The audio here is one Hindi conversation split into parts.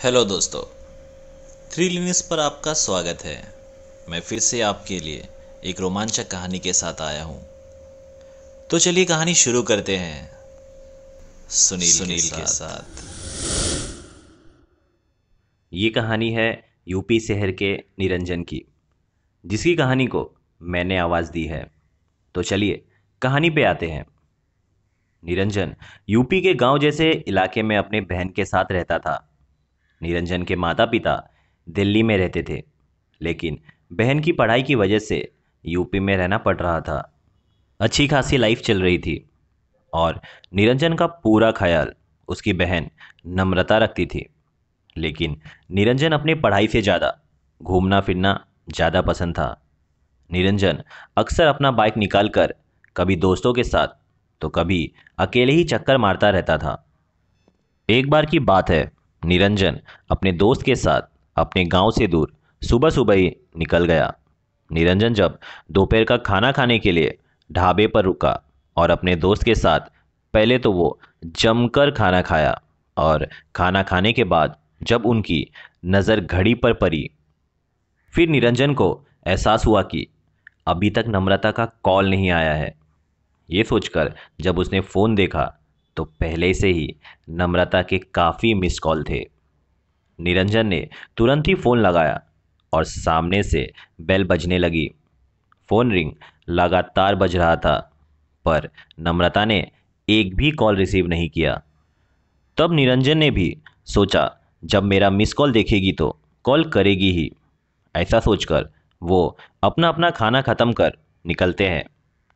हेलो दोस्तों, थ्री लिनियस पर आपका स्वागत है। मैं फिर से आपके लिए एक रोमांचक कहानी के साथ आया हूँ। तो चलिए कहानी शुरू करते हैं सुनील के साथ। ये कहानी है यूपी शहर के निरंजन की, जिसकी कहानी को मैंने आवाज़ दी है। तो चलिए कहानी पे आते हैं। निरंजन यूपी के गांव जैसे इलाके में अपने बहन के साथ रहता था। निरंजन के माता पिता दिल्ली में रहते थे, लेकिन बहन की पढ़ाई की वजह से यूपी में रहना पड़ रहा था। अच्छी खासी लाइफ चल रही थी और निरंजन का पूरा ख्याल उसकी बहन नम्रता रखती थी। लेकिन निरंजन अपनी पढ़ाई से ज़्यादा घूमना फिरना ज़्यादा पसंद था। निरंजन अक्सर अपना बाइक निकालकर कभी दोस्तों के साथ तो कभी अकेले ही चक्कर मारता रहता था। एक बार की बात है, निरंजन अपने दोस्त के साथ अपने गांव से दूर सुबह सुबह ही निकल गया। निरंजन जब दोपहर का खाना खाने के लिए ढाबे पर रुका और अपने दोस्त के साथ पहले तो वो जमकर खाना खाया, और खाना खाने के बाद जब उनकी नज़र घड़ी पर पड़ी, फिर निरंजन को एहसास हुआ कि अभी तक नम्रता का कॉल नहीं आया है। ये सोचकर जब उसने फ़ोन देखा तो पहले से ही नम्रता के काफ़ी मिस कॉल थे। निरंजन ने तुरंत ही फ़ोन लगाया और सामने से बेल बजने लगी। फ़ोन रिंग लगातार बज रहा था, पर नम्रता ने एक भी कॉल रिसीव नहीं किया। तब निरंजन ने भी सोचा, जब मेरा मिस कॉल देखेगी तो कॉल करेगी ही। ऐसा सोचकर वो अपना अपना खाना ख़त्म कर निकलते हैं,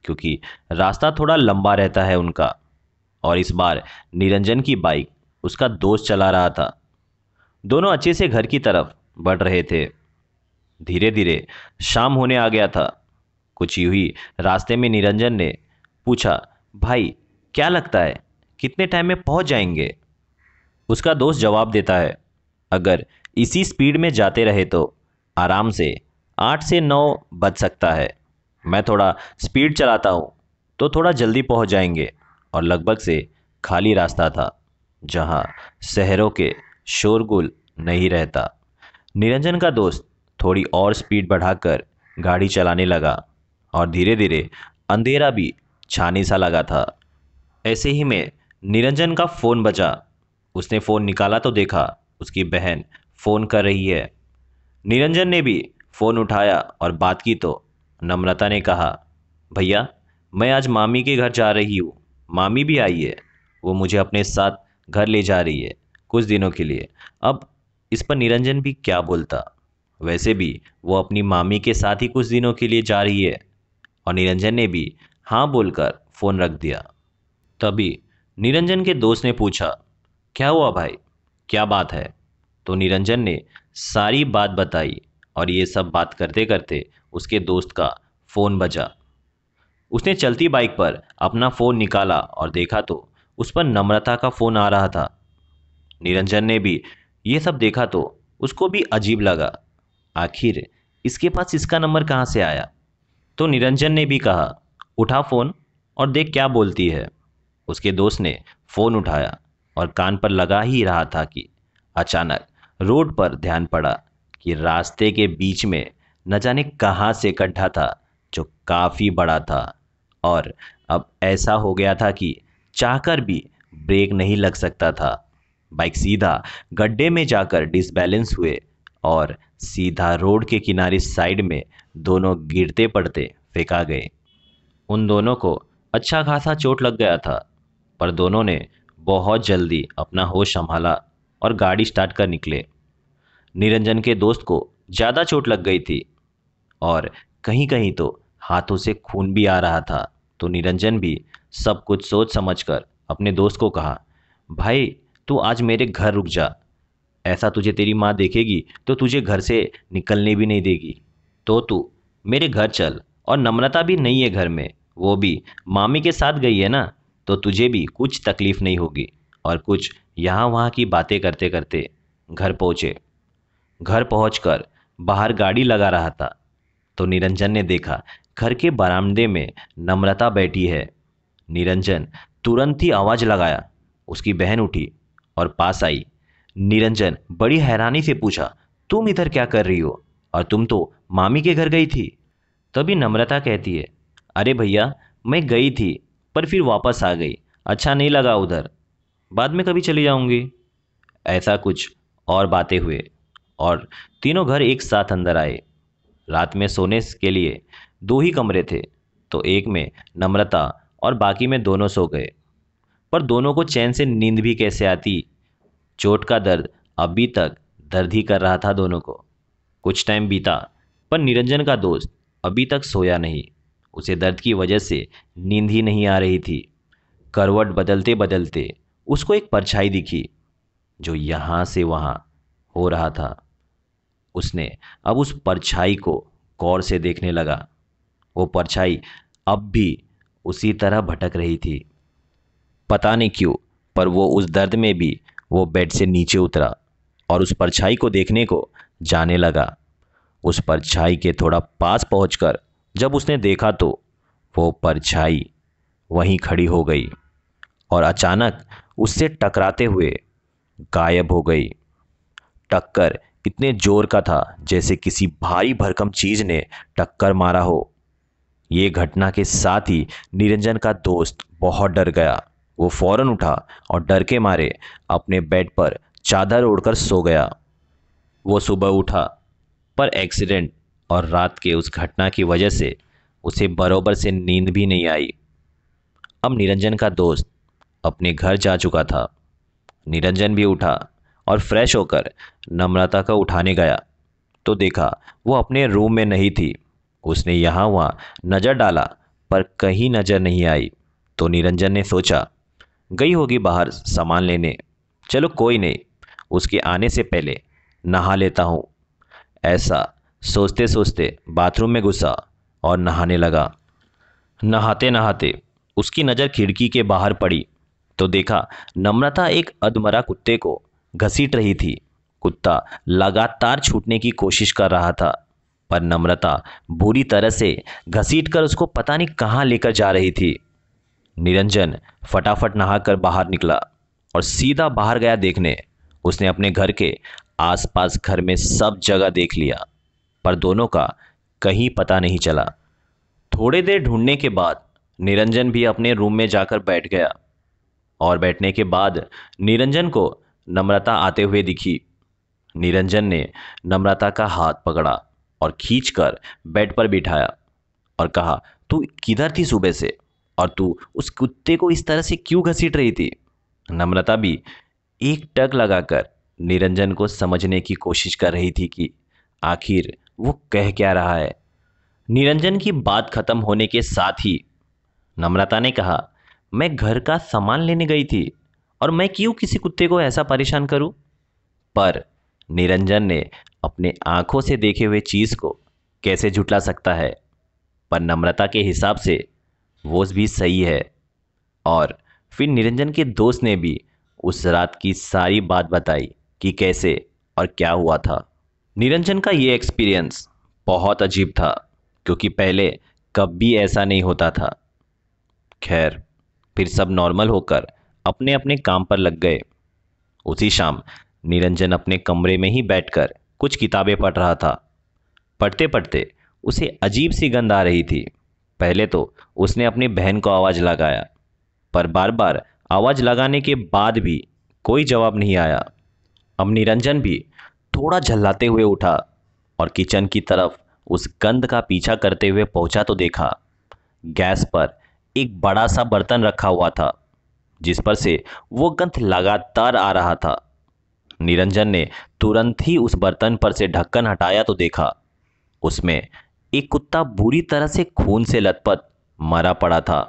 क्योंकि रास्ता थोड़ा लंबा रहता है उनका। और इस बार निरंजन की बाइक उसका दोस्त चला रहा था। दोनों अच्छे से घर की तरफ बढ़ रहे थे। धीरे धीरे शाम होने आ गया था। कुछ यूं ही रास्ते में निरंजन ने पूछा, भाई क्या लगता है कितने टाइम में पहुंच जाएंगे? उसका दोस्त जवाब देता है, अगर इसी स्पीड में जाते रहे तो आराम से 8 से 9 बज सकता है। मैं थोड़ा स्पीड चलाता हूँ तो थोड़ा जल्दी पहुँच जाएंगे। और लगभग से खाली रास्ता था, जहाँ शहरों के शोरगुल नहीं रहता। निरंजन का दोस्त थोड़ी और स्पीड बढ़ाकर गाड़ी चलाने लगा और धीरे धीरे अंधेरा भी छाने सा लगा था। ऐसे ही में निरंजन का फ़ोन बजा। उसने फ़ोन निकाला तो देखा उसकी बहन फ़ोन कर रही है। निरंजन ने भी फ़ोन उठाया और बात की तो नम्रता ने कहा, भैया मैं आज मामी के घर जा रही हूँ, मामी भी आई है। वो मुझे अपने साथ घर ले जा रही है कुछ दिनों के लिए। अब इस पर निरंजन भी क्या बोलता। वैसे भी वो अपनी मामी के साथ ही कुछ दिनों के लिए जा रही है। और निरंजन ने भी हाँ बोलकर फ़ोन रख दिया। तभी निरंजन के दोस्त ने पूछा, क्या हुआ भाई, क्या बात है? तो निरंजन ने सारी बात बताई, और ये सब बात करते करते उसके दोस्त का फ़ोन बजा। उसने चलती बाइक पर अपना फ़ोन निकाला और देखा तो उस पर नम्रता का फ़ोन आ रहा था। निरंजन ने भी ये सब देखा तो उसको भी अजीब लगा, आखिर इसके पास इसका नंबर कहाँ से आया? तो निरंजन ने भी कहा, उठा फ़ोन और देख क्या बोलती है। उसके दोस्त ने फ़ोन उठाया और कान पर लगा ही रहा था कि अचानक रोड पर ध्यान पड़ा कि रास्ते के बीच में न जाने कहाँ से गड्ढा था, जो काफ़ी बड़ा था। और अब ऐसा हो गया था कि चाहकर भी ब्रेक नहीं लग सकता था। बाइक सीधा गड्ढे में जाकर डिसबैलेंस हुए और सीधा रोड के किनारे साइड में दोनों गिरते पड़ते फेंका गए। उन दोनों को अच्छा खासा चोट लग गया था, पर दोनों ने बहुत जल्दी अपना होश संभाला और गाड़ी स्टार्ट कर निकले। निरंजन के दोस्त को ज़्यादा चोट लग गई थी और कहीं कहीं तो हाथों से खून भी आ रहा था। तो निरंजन भी सब कुछ सोच समझकर अपने दोस्त को कहा, भाई तू आज मेरे घर रुक जा, ऐसा तुझे तेरी माँ देखेगी तो तुझे घर से निकलने भी नहीं देगी। तो तू मेरे घर चल, और नम्रता भी नहीं है घर में, वो भी मामी के साथ गई है ना, तो तुझे भी कुछ तकलीफ नहीं होगी। और कुछ यहाँ वहाँ की बातें करते करते घर पहुँचे। घर पहुंचकर बाहर गाड़ी लगा रहा था तो निरंजन ने देखा घर के बरामदे में नम्रता बैठी है। निरंजन तुरंत ही आवाज़ लगाया। उसकी बहन उठी और पास आई। निरंजन बड़ी हैरानी से पूछा, तुम इधर क्या कर रही हो? और तुम तो मामी के घर गई थी। तभी नम्रता कहती है, अरे भैया, मैं गई थी पर फिर वापस आ गई, अच्छा नहीं लगा उधर, बाद में कभी चली जाऊंगी। ऐसा कुछ और बातें हुए और तीनों घर एक साथ अंदर आए। रात में सोने के लिए दो ही कमरे थे, तो एक में नम्रता और बाकी में दोनों सो गए। पर दोनों को चैन से नींद भी कैसे आती? चोट का दर्द अभी तक दर्द ही कर रहा था दोनों को। कुछ टाइम बीता, पर निरंजन का दोस्त अभी तक सोया नहीं। उसे दर्द की वजह से नींद ही नहीं आ रही थी। करवट बदलते बदलते उसको एक परछाई दिखी जो यहाँ से वहाँ हो रहा था। उसने अब उस परछाई को गौर से देखने लगा। वो परछाई अब भी उसी तरह भटक रही थी। पता नहीं क्यों, पर वो उस दर्द में भी वो बेड से नीचे उतरा और उस परछाई को देखने को जाने लगा। उस परछाई के थोड़ा पास पहुंचकर जब उसने देखा तो वो परछाई वहीं खड़ी हो गई और अचानक उससे टकराते हुए गायब हो गई। टक्कर इतने जोर का था जैसे किसी भारी भरकम चीज ने टक्कर मारा हो। ये घटना के साथ ही निरंजन का दोस्त बहुत डर गया। वो फौरन उठा और डर के मारे अपने बेड पर चादर ओढ़कर सो गया। वो सुबह उठा, पर एक्सीडेंट और रात के उस घटना की वजह से उसे बरोबर से नींद भी नहीं आई। अब निरंजन का दोस्त अपने घर जा चुका था। निरंजन भी उठा और फ्रेश होकर नम्रता को उठाने गया तो देखा वो अपने रूम में नहीं थी। उसने यहाँ वहाँ नज़र डाला पर कहीं नज़र नहीं आई। तो निरंजन ने सोचा, गई होगी बाहर सामान लेने, चलो कोई नहीं, उसके आने से पहले नहा लेता हूँ। ऐसा सोचते सोचते बाथरूम में घुसा और नहाने लगा। नहाते नहाते उसकी नज़र खिड़की के बाहर पड़ी तो देखा नम्रता एक अधमरा कुत्ते को घसीट रही थी। कुत्ता लगातार छूटने की कोशिश कर रहा था, पर नम्रता बुरी तरह से घसीट कर उसको पता नहीं कहाँ लेकर जा रही थी। निरंजन फटाफट नहाकर बाहर निकला और सीधा बाहर गया देखने। उसने अपने घर के आसपास घर में सब जगह देख लिया, पर दोनों का कहीं पता नहीं चला। थोड़ी देर ढूंढने के बाद निरंजन भी अपने रूम में जाकर बैठ गया और बैठने के बाद निरंजन को नम्रता आते हुए दिखी। निरंजन ने नम्रता का हाथ पकड़ा और खींचकर बेड पर बिठाया और कहा, तू किधर थी सुबह से और तू उस कुत्ते को इस तरह से क्यों घसीट रही थी? नम्रता भी एक टक लगाकर निरंजन को समझने की कोशिश कर रही थी कि आखिर वो कह क्या रहा है। निरंजन की बात खत्म होने के साथ ही नम्रता ने कहा, मैं घर का सामान लेने गई थी और मैं क्यों किसी कुत्ते को ऐसा परेशान करूं? पर निरंजन ने अपने आंखों से देखे हुए चीज को कैसे झुटला सकता है? पर नम्रता के हिसाब से वो भी सही है। और फिर निरंजन के दोस्त ने भी उस रात की सारी बात बताई कि कैसे और क्या हुआ था। निरंजन का ये एक्सपीरियंस बहुत अजीब था क्योंकि पहले कभी ऐसा नहीं होता था। खैर, फिर सब नॉर्मल होकर अपने अपने काम पर लग गए। उसी शाम निरंजन अपने कमरे में ही बैठकर कुछ किताबें पढ़ रहा था। पढ़ते पढ़ते उसे अजीब सी गंध आ रही थी। पहले तो उसने अपनी बहन को आवाज़ लगाया, पर बार बार आवाज़ लगाने के बाद भी कोई जवाब नहीं आया। अब निरंजन भी थोड़ा झल्लाते हुए उठा और किचन की तरफ उस गंध का पीछा करते हुए पहुंचा तो देखा गैस पर एक बड़ा सा बर्तन रखा हुआ था जिस पर से वो गंध लगातार आ रहा था। निरंजन ने तुरंत ही उस बर्तन पर से ढक्कन हटाया तो देखा उसमें एक कुत्ता बुरी तरह से खून से लथपथ मरा पड़ा था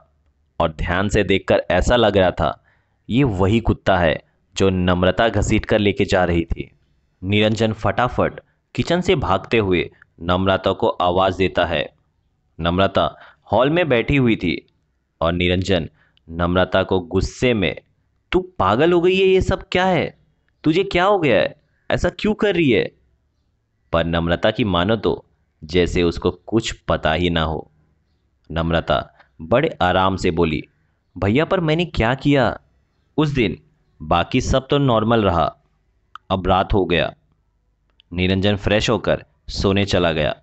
और ध्यान से देखकर ऐसा लग रहा था ये वही कुत्ता है जो नम्रता घसीट कर लेके जा रही थी। निरंजन फटाफट किचन से भागते हुए नम्रता को आवाज़ देता है। नम्रता हॉल में बैठी हुई थी और निरंजन नम्रता को गुस्से में, तू पागल हो गई है, ये सब क्या है? तुझे क्या हो गया है? ऐसा क्यों कर रही है? पर नम्रता की मानो तो जैसे उसको कुछ पता ही ना हो। नम्रता बड़े आराम से बोली, भैया पर मैंने क्या किया? उस दिन बाकी सब तो नॉर्मल रहा, अब रात हो गया। निरंजन फ्रेश होकर सोने चला गया।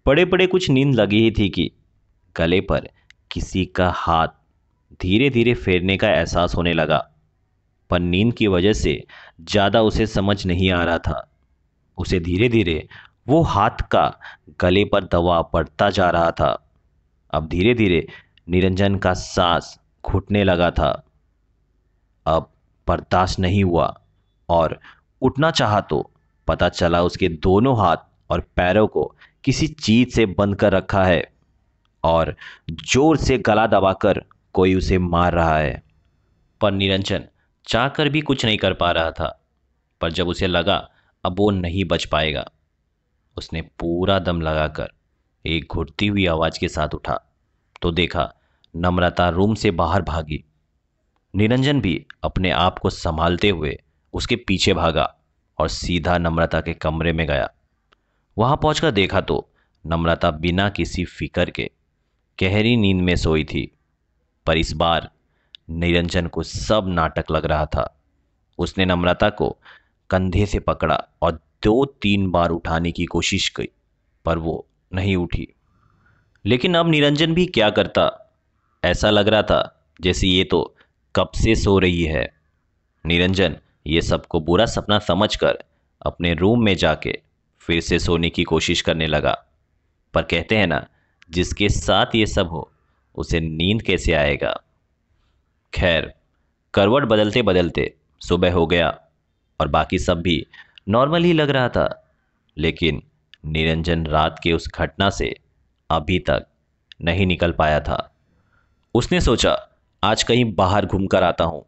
पड़े पड़े कुछ नींद लगी ही थी कि गले पर किसी का हाथ धीरे धीरे फेरने का एहसास होने लगा। पर नींद की वजह से ज़्यादा उसे समझ नहीं आ रहा था। उसे धीरे धीरे वो हाथ का गले पर दबाव बढ़ता जा रहा था। अब धीरे धीरे निरंजन का सांस घुटने लगा था। अब बर्दाश्त नहीं हुआ और उठना चाहा तो पता चला उसके दोनों हाथ और पैरों को किसी चीज से बंद कर रखा है और जोर से गला दबाकर कोई उसे मार रहा है। पर निरंजन चाहकर भी कुछ नहीं कर पा रहा था। पर जब उसे लगा अब वो नहीं बच पाएगा, उसने पूरा दम लगाकर एक घुटती हुई आवाज के साथ उठा तो देखा नम्रता रूम से बाहर भागी। निरंजन भी अपने आप को संभालते हुए उसके पीछे भागा और सीधा नम्रता के कमरे में गया। वहां पहुंचकर देखा तो नम्रता बिना किसी फिक्र के गहरी नींद में सोई थी। पर इस बार निरंजन को सब नाटक लग रहा था। उसने नम्रता को कंधे से पकड़ा और 2-3 बार उठाने की कोशिश की, पर वो नहीं उठी। लेकिन अब निरंजन भी क्या करता। ऐसा लग रहा था जैसे ये तो कब से सो रही है। निरंजन ये सबको बुरा सपना समझकर अपने रूम में जाके फिर से सोने की कोशिश करने लगा। पर कहते हैं ना, जिसके साथ ये सब हो उसे नींद कैसे आएगा। खैर, करवट बदलते बदलते सुबह हो गया और बाकी सब भी नॉर्मल ही लग रहा था। लेकिन निरंजन रात के उस घटना से अभी तक नहीं निकल पाया था। उसने सोचा आज कहीं बाहर घूमकर आता हूं,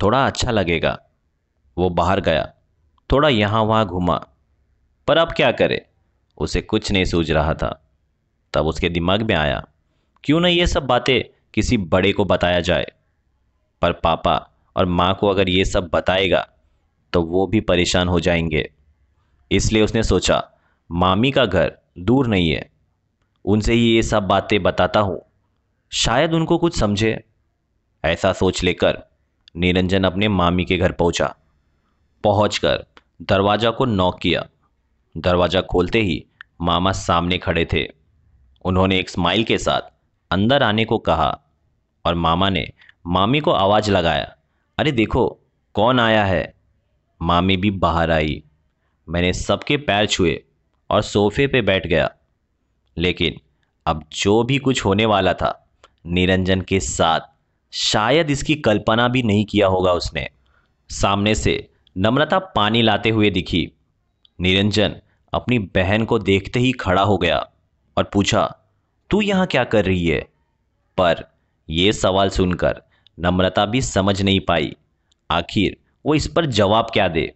थोड़ा अच्छा लगेगा। वो बाहर गया, थोड़ा यहाँ वहाँ घूमा, पर अब क्या करे, उसे कुछ नहीं सूझ रहा था। तब उसके दिमाग में आया क्यों ना ये सब बातें किसी बड़े को बताया जाए। पर पापा और माँ को अगर ये सब बताएगा तो वो भी परेशान हो जाएंगे। इसलिए उसने सोचा मामी का घर दूर नहीं है, उनसे ही ये सब बातें बताता हूँ, शायद उनको कुछ समझे। ऐसा सोच लेकर निरंजन अपने मामी के घर पहुंचा। पहुंचकर दरवाजा को नॉक किया। दरवाजा खोलते ही मामा सामने खड़े थे। उन्होंने एक स्माइल के साथ अंदर आने को कहा और मामा ने मामी को आवाज लगाया, अरे देखो कौन आया है। मामी भी बाहर आई। मैंने सबके पैर छुए और सोफे पे बैठ गया। लेकिन अब जो भी कुछ होने वाला था निरंजन के साथ, शायद इसकी कल्पना भी नहीं किया होगा उसने। सामने से नम्रता पानी लाते हुए दिखी। निरंजन अपनी बहन को देखते ही खड़ा हो गया और पूछा, तू यहाँ क्या कर रही है। पर यह सवाल सुनकर नम्रता भी समझ नहीं पाई आखिर वो इस पर जवाब क्या दे।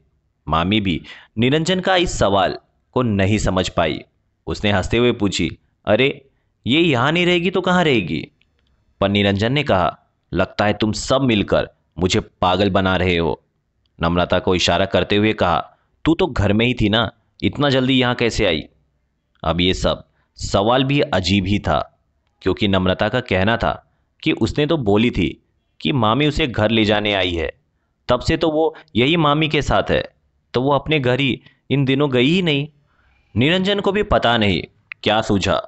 मामी भी निरंजन का इस सवाल को नहीं समझ पाई। उसने हंसते हुए पूछी, अरे ये यहाँ नहीं रहेगी तो कहाँ रहेगी। पर निरंजन ने कहा, लगता है तुम सब मिलकर मुझे पागल बना रहे हो। नम्रता को इशारा करते हुए कहा, तू तो घर में ही थी ना, इतना जल्दी यहाँ कैसे आई। अब ये सब सवाल भी अजीब ही था, क्योंकि नम्रता का कहना था कि उसने तो बोली थी कि मामी उसे घर ले जाने आई है, तब से तो वो यही मामी के साथ है, तो वो अपने घर ही इन दिनों गई ही नहीं। निरंजन को भी पता नहीं क्या सूझा।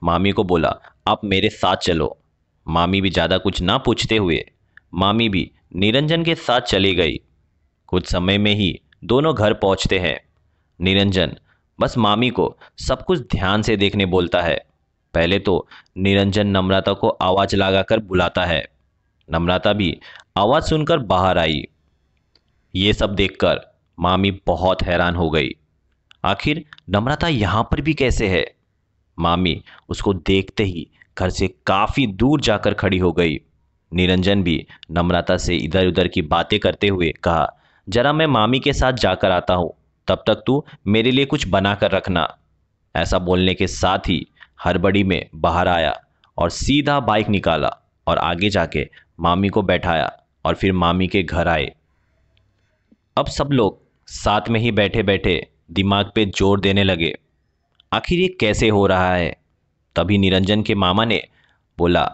मामी को बोला, आप मेरे साथ चलो। मामी भी ज़्यादा कुछ ना पूछते हुए मामी भी निरंजन के साथ चली गई। कुछ समय में ही दोनों घर पहुंचते हैं। निरंजन बस मामी को सब कुछ ध्यान से देखने बोलता है। पहले तो निरंजन नम्रता को आवाज लगाकर बुलाता है। नम्रता भी आवाज सुनकर बाहर आई। ये सब देखकर मामी बहुत हैरान हो गई, आखिर नम्रता यहाँ पर भी कैसे है। मामी उसको देखते ही घर से काफी दूर जाकर खड़ी हो गई। निरंजन भी नम्रता से इधर उधर की बातें करते हुए कहा, जरा मैं मामी के साथ जाकर आता हूँ, तब तक तू मेरे लिए कुछ बना कर रखना। ऐसा बोलने के साथ ही हड़बड़ी में बाहर आया और सीधा बाइक निकाला और आगे जाके मामी को बैठाया और फिर मामी के घर आए। अब सब लोग साथ में ही बैठे बैठे दिमाग पे जोर देने लगे, आखिर ये कैसे हो रहा है। तभी निरंजन के मामा ने बोला,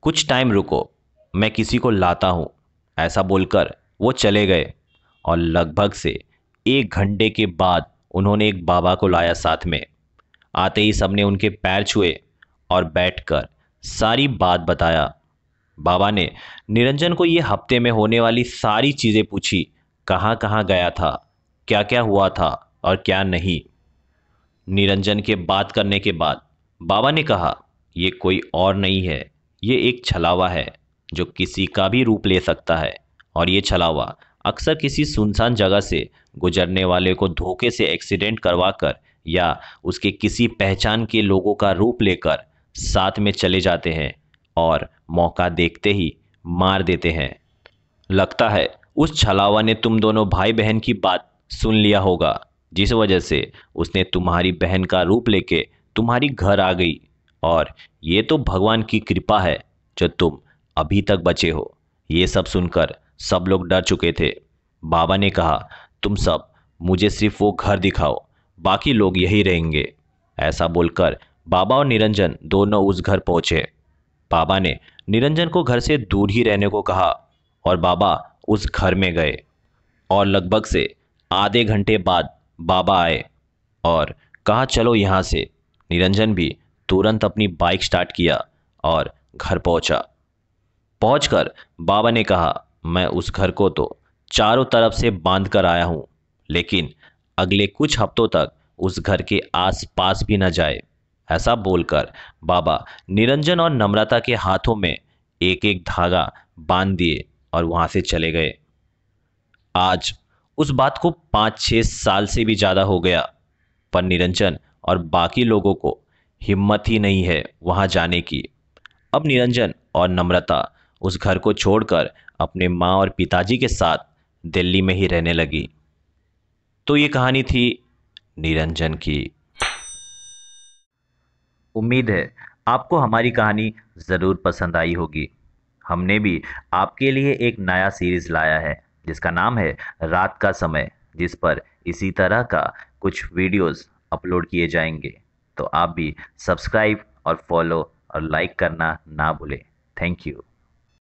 कुछ टाइम रुको, मैं किसी को लाता हूँ। ऐसा बोलकर वो चले गए और लगभग से 1 घंटे के बाद उन्होंने एक बाबा को लाया साथ में। आते ही सबने उनके पैर छुए और बैठकर सारी बात बताया। बाबा ने निरंजन को ये हफ्ते में होने वाली सारी चीज़ें पूछी, कहाँ कहाँ गया था, क्या क्या हुआ था और क्या नहीं। निरंजन के बात करने के बाद बाबा ने कहा, ये कोई और नहीं है, ये एक छलावा है जो किसी का भी रूप ले सकता है। और ये छलावा अक्सर किसी सुनसान जगह से गुजरने वाले को धोखे से एक्सीडेंट करवाकर या उसके किसी पहचान के लोगों का रूप लेकर साथ में चले जाते हैं और मौका देखते ही मार देते हैं। लगता है उस छलावा ने तुम दोनों भाई बहन की बात सुन लिया होगा, जिस वजह से उसने तुम्हारी बहन का रूप लेके तुम्हारी घर आ गई। और ये तो भगवान की कृपा है जो तुम अभी तक बचे हो। ये सब सुनकर सब लोग डर चुके थे। बाबा ने कहा, तुम सब मुझे सिर्फ वो घर दिखाओ, बाकी लोग यही रहेंगे। ऐसा बोलकर बाबा और निरंजन दोनों उस घर पहुंचे। बाबा ने निरंजन को घर से दूर ही रहने को कहा और बाबा उस घर में गए। और लगभग से आधे घंटे बाद बाबा आए और कहा, चलो यहाँ से। निरंजन भी तुरंत अपनी बाइक स्टार्ट किया और घर पहुंचा। पहुंचकर बाबा ने कहा, मैं उस घर को तो चारों तरफ से बांध कर आया हूं, लेकिन अगले कुछ हफ्तों तक उस घर के आसपास भी न जाए। ऐसा बोलकर बाबा निरंजन और नम्रता के हाथों में एक एक धागा बांध दिए और वहां से चले गए। आज उस बात को 5-6 साल से भी ज़्यादा हो गया, पर निरंजन और बाकी लोगों को हिम्मत ही नहीं है वहां जाने की। अब निरंजन और नम्रता उस घर को छोड़कर अपने माँ और पिताजी के साथ दिल्ली में ही रहने लगी। तो ये कहानी थी निरंजन की। उम्मीद है आपको हमारी कहानी ज़रूर पसंद आई होगी। हमने भी आपके लिए एक नया सीरीज लाया है जिसका नाम है रात का समय, जिस पर इसी तरह का कुछ वीडियोस अपलोड किए जाएंगे। तो आप भी सब्सक्राइब और फॉलो और लाइक करना ना भूलें। Thank you.